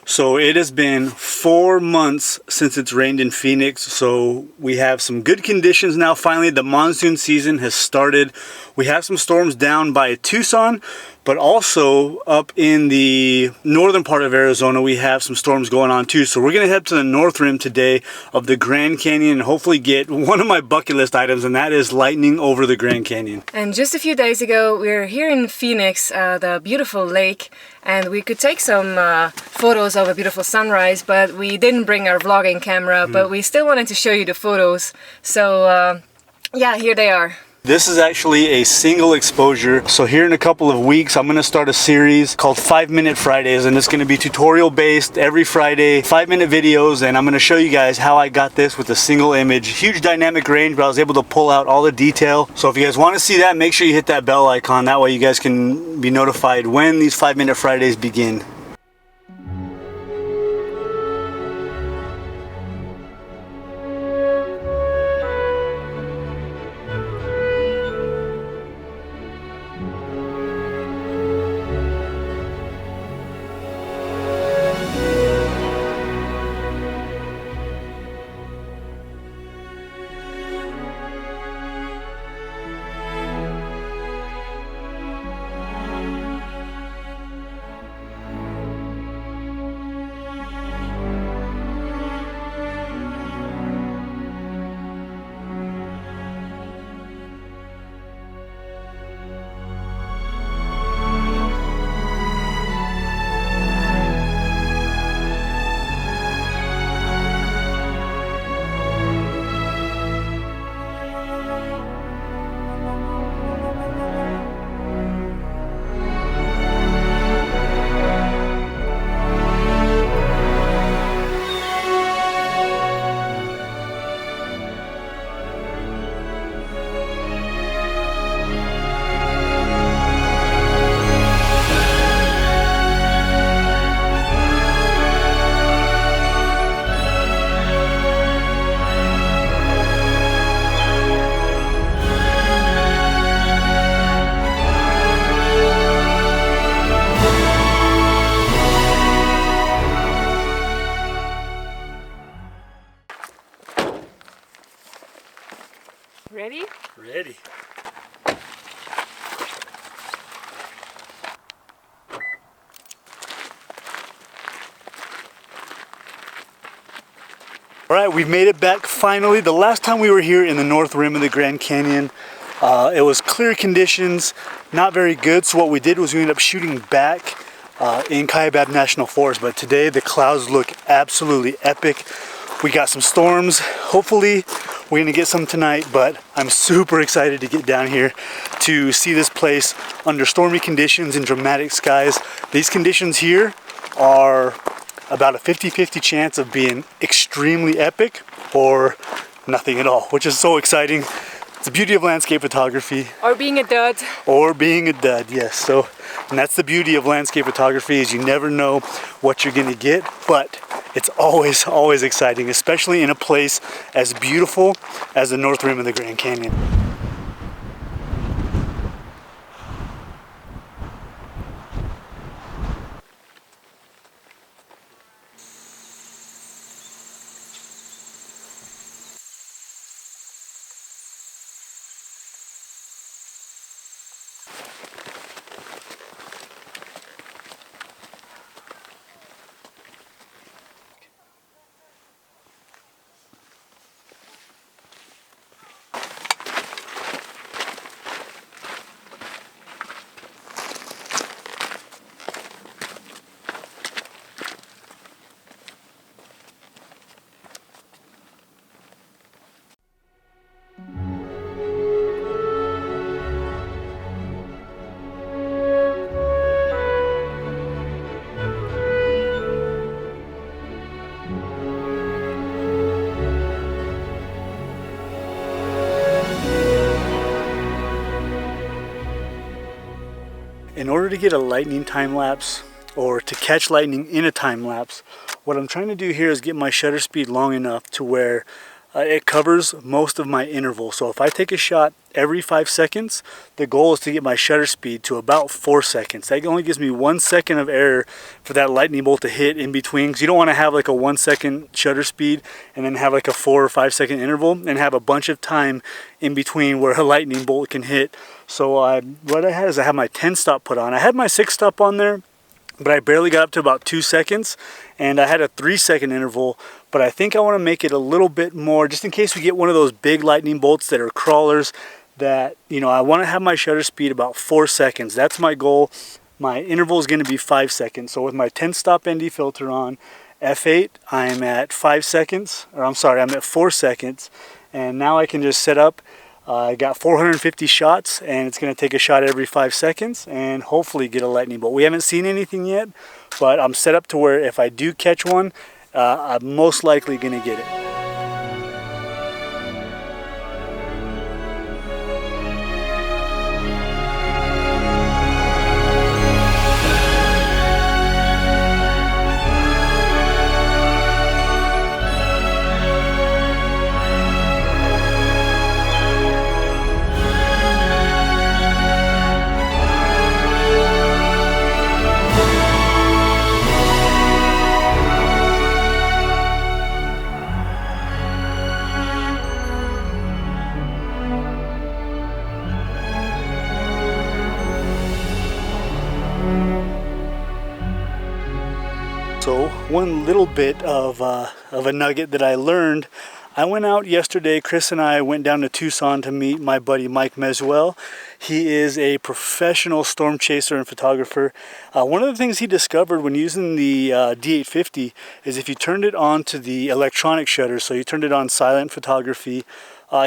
So it has been 4 months since it's rained in Phoenix, so we have some good conditions now. Finally, the monsoon season has started. We have some storms down by Tucson, but also up in the northern part of Arizona, we have some storms going on too. So we're gonna head to the North Rim today of the Grand Canyon and hopefully get one of my bucket list items, and that is lightning over the Grand Canyon. And just a few days ago, we were here in Phoenix, the beautiful lake, and we could take some photos of a beautiful sunrise, but we didn't bring our vlogging camera, but we still wanted to show you the photos. So yeah, here they are. This is actually a single exposure. So here in a couple of weeks, I'm gonna start a series called 5-Minute Fridays, and it's gonna be tutorial based every Friday, 5-minute videos, and I'm gonna show you guys how I got this with a single image. Huge dynamic range, but I was able to pull out all the detail. So if you guys wanna see that, make sure you hit that bell icon. That way you guys can be notified when these 5-Minute Fridays begin. Ready? Ready. All right, we've made it back finally. The last time we were here in the North Rim of the Grand Canyon, it was clear conditions, not very good. So what we did was we ended up shooting back in Kaibab National Forest. But today the clouds look absolutely epic. We got some storms. Hopefully we're gonna get some tonight, but I'm super excited to get down here to see this place under stormy conditions and dramatic skies. These conditions here are about a 50-50 chance of being extremely epic or nothing at all, which is so exciting. It's the beauty of landscape photography. Or being a dud. Or being a dud, yes. So, and that's the beauty of landscape photography, is you never know what you're gonna get, but it's always exciting, especially in a place as beautiful as the North Rim of the Grand Canyon. In order to get a lightning time lapse, or to catch lightning in a time lapse, what I'm trying to do here is get my shutter speed long enough to where it covers most of my interval. So if I take a shot every 5 seconds, the goal is to get my shutter speed to about 4 seconds. That only gives me 1 second of error for that lightning bolt to hit in between, because you don't want to have like a 1 second shutter speed and then have like a 4 or 5 second interval and have a bunch of time in between where a lightning bolt can hit. So what I had is I had my 10 stop put on. I had my 6 stop on there, but I barely got up to about 2 seconds, and I had a 3 second interval. But I think I want to make it a little bit more, just in case we get one of those big lightning bolts that are crawlers, that, you know, I want to have my shutter speed about 4 seconds. That's my goal. My interval is going to be 5 seconds. So with my 10 stop ND filter on, f8, I'm at 5 seconds, or I'm sorry, I'm at 4 seconds. And now I can just set up. I got 450 shots, and it's going to take a shot every 5 seconds and hopefully get a lightning bolt. We haven't seen anything yet, but I'm set up to where if I do catch one, I'm most likely going to get it. So one little bit of a nugget that I learned, I went out yesterday, Chris and I went down to Tucson to meet my buddy Mike Mezuel. He is a professional storm chaser and photographer. One of the things he discovered when using the D850 is if you turned it on to the electronic shutter, so you turned it on silent photography,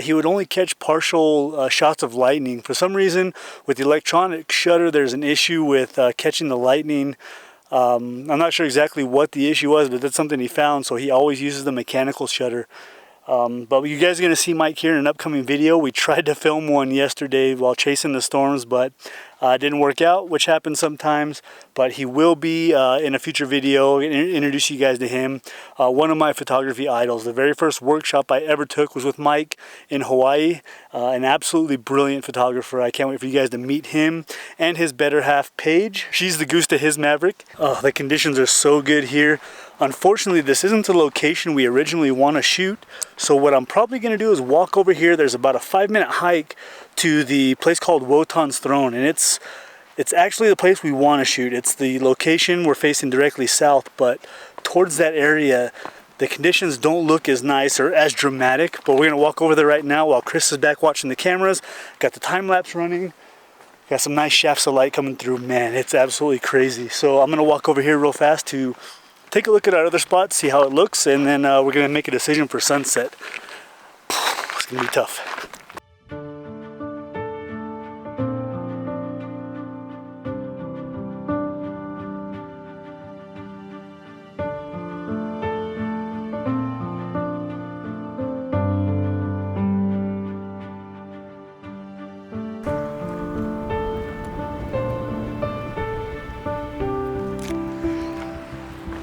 he would only catch partial shots of lightning. For some reason, with the electronic shutter, there's an issue with catching the lightning. I'm not sure exactly what the issue was, but that's something he found, so he always uses the mechanical shutter. But you guys are going to see Mike here in an upcoming video. We tried to film one yesterday while chasing the storms, but it didn't work out, which happens sometimes. But he will be in a future video, introduce you guys to him. One of my photography idols. The very first workshop I ever took was with Mike in Hawaii. An absolutely brilliant photographer. I can't wait for you guys to meet him and his better half, Paige. She's the goose to his maverick. The conditions are so good here. Unfortunately, this isn't the location we originally want to shoot, so what I'm probably going to do is walk over here. There's about a 5-minute hike to the place called Woton's Throne, and it's actually the place we want to shoot. It's the location we're facing directly south, but towards that area, the conditions don't look as nice or as dramatic, but we're going to walk over there right now while Chris is back watching the cameras. Got the time lapse running. Got some nice shafts of light coming through. Man, it's absolutely crazy. So I'm going to walk over here real fast to take a look at our other spot, see how it looks, and then we're going to make a decision for sunset. It's going to be tough.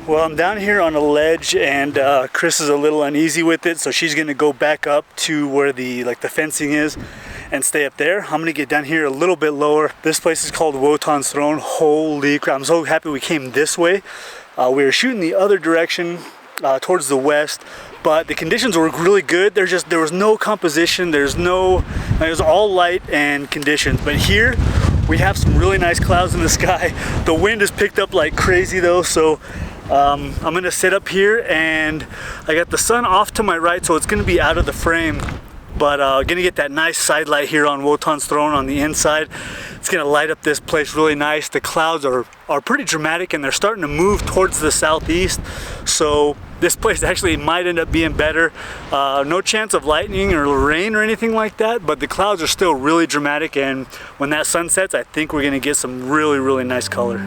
Well, I'm down here on a ledge, and Chris is a little uneasy with it, so she's gonna go back up to where the fencing is and stay up there. I'm gonna get down here a little bit lower. This place is called Woton's Throne. Holy crap, I'm so happy we came this way. We were shooting the other direction towards the west, but the conditions were really good. There was no composition. It was all light and conditions, but here we have some really nice clouds in the sky. The wind has picked up like crazy though, so I'm gonna sit up here, and I got the sun off to my right, so it's gonna be out of the frame, but gonna get that nice side light here on Woton's Throne on the inside. It's gonna light up this place really nice. The clouds are pretty dramatic, and they're starting to move towards the southeast, so this place actually might end up being better. No chance of lightning or rain or anything like that, but the clouds are still really dramatic, and when that sun sets, I think we're gonna get some really, really nice color.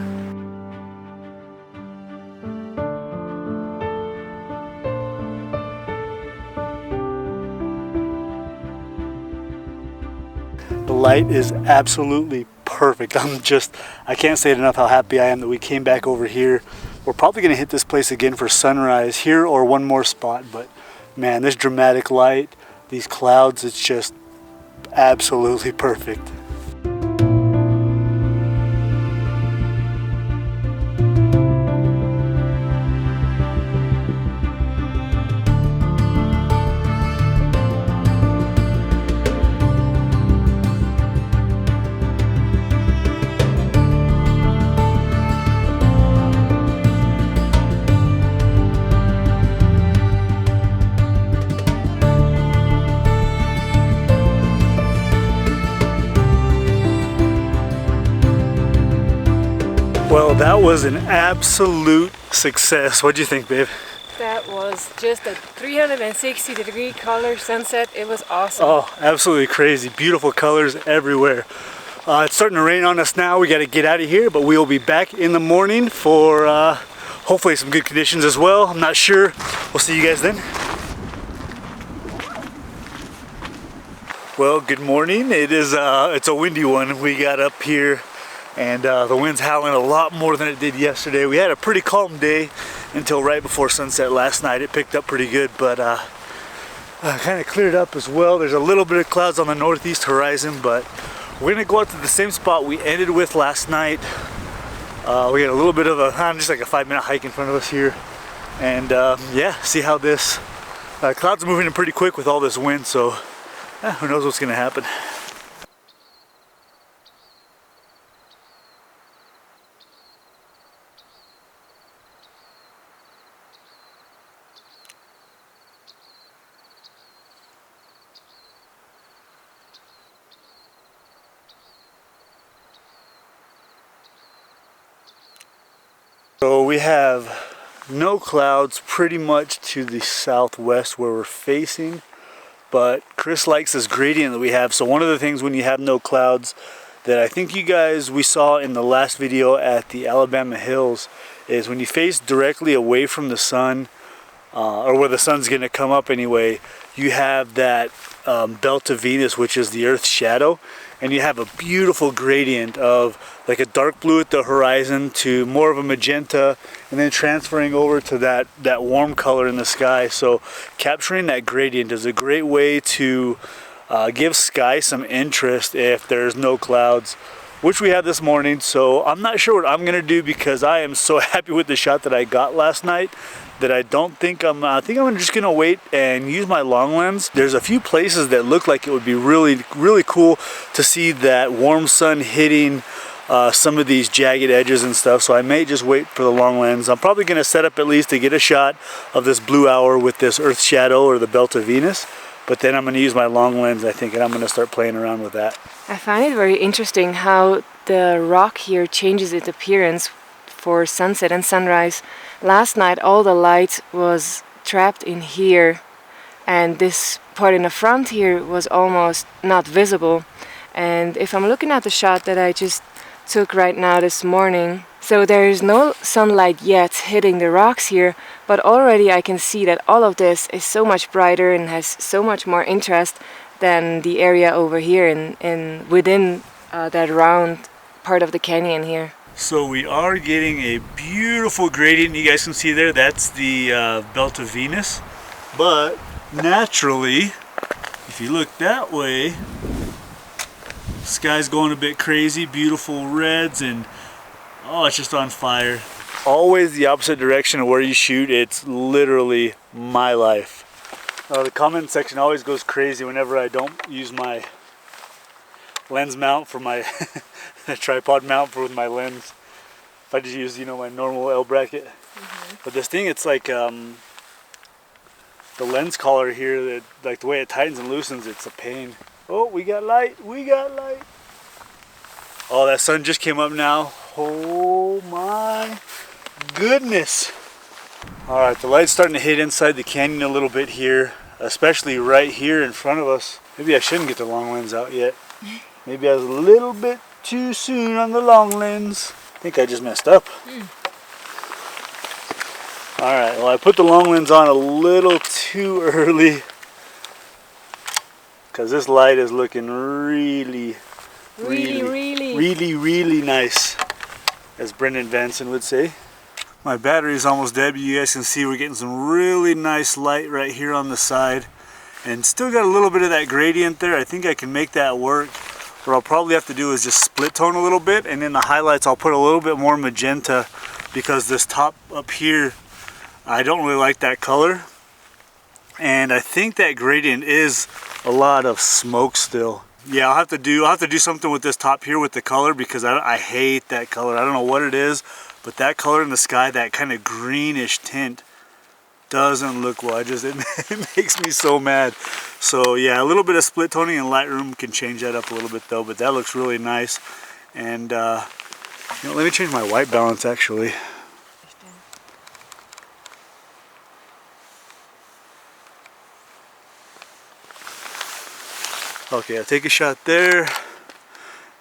The light is absolutely perfect. I can't say it enough how happy I am that we came back over here. We're probably gonna hit this place again for sunrise here or one more spot, but Man, this dramatic light, these clouds, it's just absolutely perfect. Well, that was an absolute success. What'd you think, babe? That was just a 360-degree color sunset. It was awesome. Oh, absolutely crazy. Beautiful colors everywhere. It's starting to rain on us now. We got to get out of here, but we will be back in the morning for hopefully some good conditions as well. I'm not sure. We'll see you guys then. Well, good morning. It's a windy one. We got up here and the wind's howling a lot more than it did yesterday. We had a pretty calm day until right before sunset last night. It picked up pretty good, but kind of cleared up as well. There's a little bit of clouds on the northeast horizon, but we're gonna go out to the same spot we ended with last night. We got a little bit of a, just like a 5-minute hike in front of us here. And yeah, see how this, clouds are moving in pretty quick with all this wind, so who knows what's gonna happen. So we have no clouds pretty much to the southwest where we're facing, but Chris likes this gradient that we have. So one of the things when you have no clouds that I think we saw in the last video at the Alabama Hills is when you face directly away from the sun, or where the sun's going to come up anyway, you have that belt of Venus, which is the Earth's shadow, and you have a beautiful gradient of like a dark blue at the horizon to more of a magenta, and then transferring over to that warm color in the sky. So capturing that gradient is a great way to give sky some interest if there's no clouds, which we had this morning. So I'm not sure what I'm gonna do because I am so happy with the shot that I got last night that I think I'm just gonna wait and use my long lens. There's a few places that look like it would be really, really cool to see that warm sun hitting some of these jagged edges and stuff, so I may just wait for the long lens. I'm probably gonna set up at least to get a shot of this blue hour with this Earth shadow or the belt of Venus, but then I'm gonna use my long lens, I think, and I'm gonna start playing around with that. I find it very interesting how the rock here changes its appearance for sunset and sunrise. Last night all the light was trapped in here, and this part in the front here was almost not visible. And if I'm looking at the shot that I just took right now this morning, so there is no sunlight yet hitting the rocks here, but already I can see that all of this is so much brighter and has so much more interest than the area over here within that round part of the canyon here. So we are getting a beautiful gradient. You guys can see there, that's the belt of Venus. But naturally, if you look that way, sky's going a bit crazy, beautiful reds, and oh, it's just on fire. Always the opposite direction of where you shoot. It's literally my life. The comment section always goes crazy whenever I don't use my lens mount for my tripod mount with my lens. If I just use, my normal L bracket. But this thing, it's like the lens collar here, that like the way it tightens and loosens, it's a pain. Oh, we got light, we got light. Oh, that sun just came up now. Oh my goodness. All right, the light's starting to hit inside the canyon a little bit here, especially right here in front of us. Maybe I shouldn't get the long lens out yet. Maybe I was a little bit too soon on the long lens. I think I just messed up. All right, well, I put the long lens on a little too early because this light is looking really nice, as Brendan Vanson would say. My battery is almost dead, but you guys can see we're getting some really nice light right here on the side. And still got a little bit of that gradient there. I think I can make that work. What I'll probably have to do is just split tone a little bit, and in the highlights I'll put a little bit more magenta, because this top up here, I don't really like that color. And I think that gradient is a lot of smoke still. Yeah, I'll have to do something with this top here with the color, because I hate that color. I don't know what it is, but that color in the sky, that kind of greenish tint, doesn't look well. It makes me so mad. So yeah, a little bit of split toning in Lightroom can change that up a little bit though, but that looks really nice. And you know, let me change my white balance actually. Okay, I'll take a shot there.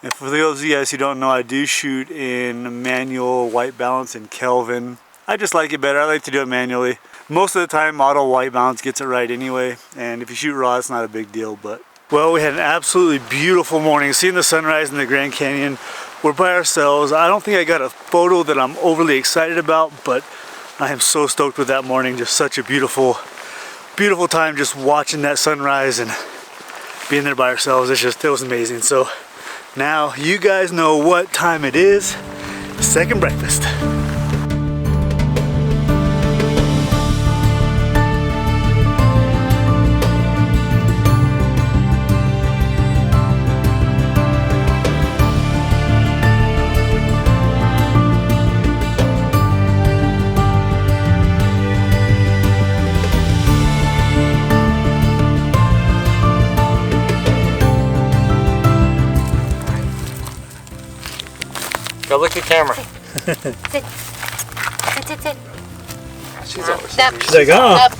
And for those of you guys who don't know, I do shoot in manual white balance in Kelvin. I just like it better. I like to do it manually. Most of the time, auto white balance gets it right anyway. And if you shoot raw, it's not a big deal. But well, we had an absolutely beautiful morning. Seeing the sunrise in the Grand Canyon. We're by ourselves. I don't think I got a photo that I'm overly excited about, but I am so stoked with that morning. Just such a beautiful, beautiful time just watching that sunrise and being there by ourselves. It was amazing. So now you guys know what time it is. Second breakfast. Go look at the camera. Sit. Sit. She's always Up. She's like, oh. Up.